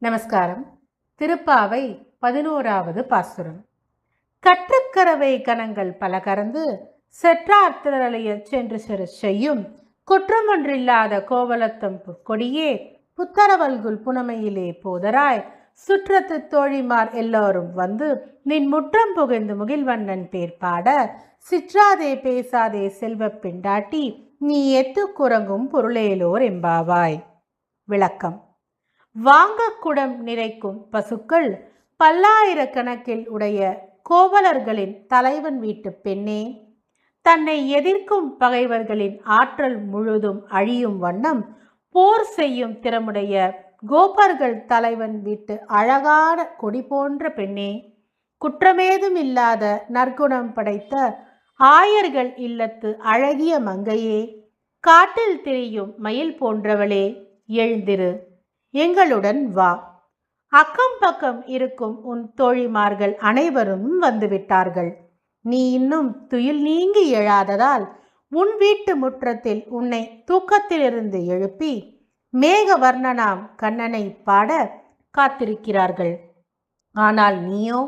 நமஸ்காரம். திருப்பாவை 11வது பாசுரம். கற்றுக்கரவை கணங்கள் பல கறந்து செற்றார் திரளையச் சென்று சிறு செய்யும் குற்றமொன்றில்லாத கோவலத்தம் புற்கொடியே புத்தரவல்குல் புனமையிலே போதராய் சுற்றத்து தோழிமார் எல்லோரும் வந்து நின் முற்றம் புகழ்ந்து முகில்வண்ணன் பேர் பாட சிற்றாதே பேசாதே செல்வப் பெண்டாட்டி நீ எத்து குரங்கும் பொருளேலோர் எம்பாவாய். விளக்கம். வாங்கக்குடம் நிறைக்கும் பசுக்கள் பல்லாயிரக்கணக்கில் உடைய கோவலர்களின் தலைவன் வீட்டு பெண்ணே, தன்னை எதிர்க்கும் பகைவர்களின் ஆற்றல் முழுதும் அழியும் வண்ணம் போர் செய்யும் திறமுடைய கோபர்கள் தலைவன் வீட்டு அழகான கொடி போன்ற பெண்ணே, குற்றமேதும் இல்லாத நற்குணம் படைத்த ஆயர்கள் இல்லத்து அழகிய மங்கையே, காட்டில் திரியும் மயில் போன்றவளே, எழுந்திரு, எங்களுடன் வா. அக்கம் பக்கம் இருக்கும் உன் தோழிமார்கள் அனைவரும் வந்துவிட்டார்கள். நீ இன்னும் துயில் நீங்கி எழாததால் உன் வீட்டு முற்றத்தில் உன்னை தூக்கத்திலிருந்து எழுப்பி மேகவர்ணனாம் கண்ணனை பாட காத்திருக்கிறார்கள். ஆனால் நீயோ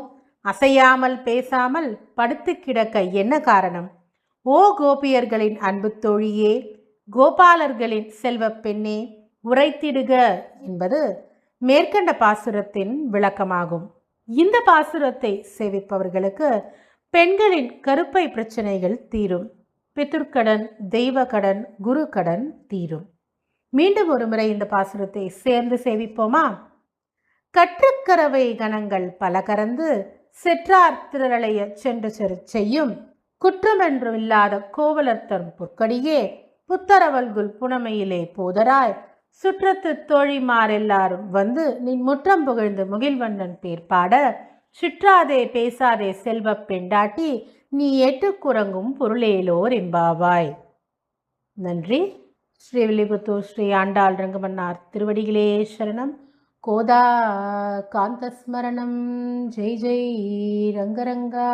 அசையாமல் பேசாமல் படுத்து கிடக்க என்ன காரணம்? ஓ கோபியர்களின் அன்பு தோழியே, கோபாலர்களின் செல்வ பெண்ணே, உரைத்திடுக என்பது மேற்கண்ட பாசுரத்தின் விளக்கமாகும். இந்த பாசுரத்தை சேவிப்பவர்களுக்கு பெண்களின் கருப்பை பிரச்சனைகள் தீரும். பிதுர்க்கடன், தெய்வக்கடன், குரு கடன் தீரும். மீண்டும் ஒரு முறை இந்த பாசுரத்தை சேர்ந்து சேவிப்போமா? கற்றுக்கரவை கணங்கள் பல கறந்து செற்றார் திரளைய சென்று செரு செய்யும் குற்றமென்றும் இல்லாத கோவலர் தரும் பொற்கடியே புத்தரவல்குல் புனமையிலே போதராய் சுற்றத்து தோழிமார் எல்லாரும் வந்து நின் முற்றம் புகழ்ந்து முகில்வண்ணன் பேர் பாட சிற்றாதே பேசாதே செல்வப் பெண்டாட்டி நீ எட்டு குரங்கும் பொருளேலோர் எம்பாவாய். நன்றி. ஸ்ரீவில்லிபுத்தூர் ஸ்ரீ ஆண்டாள் ரங்கமன்னார் திருவடிகளே சரணம். கோதா காந்தஸ்மரணம். ஜெய் ஜெய் ரங்கரங்கா.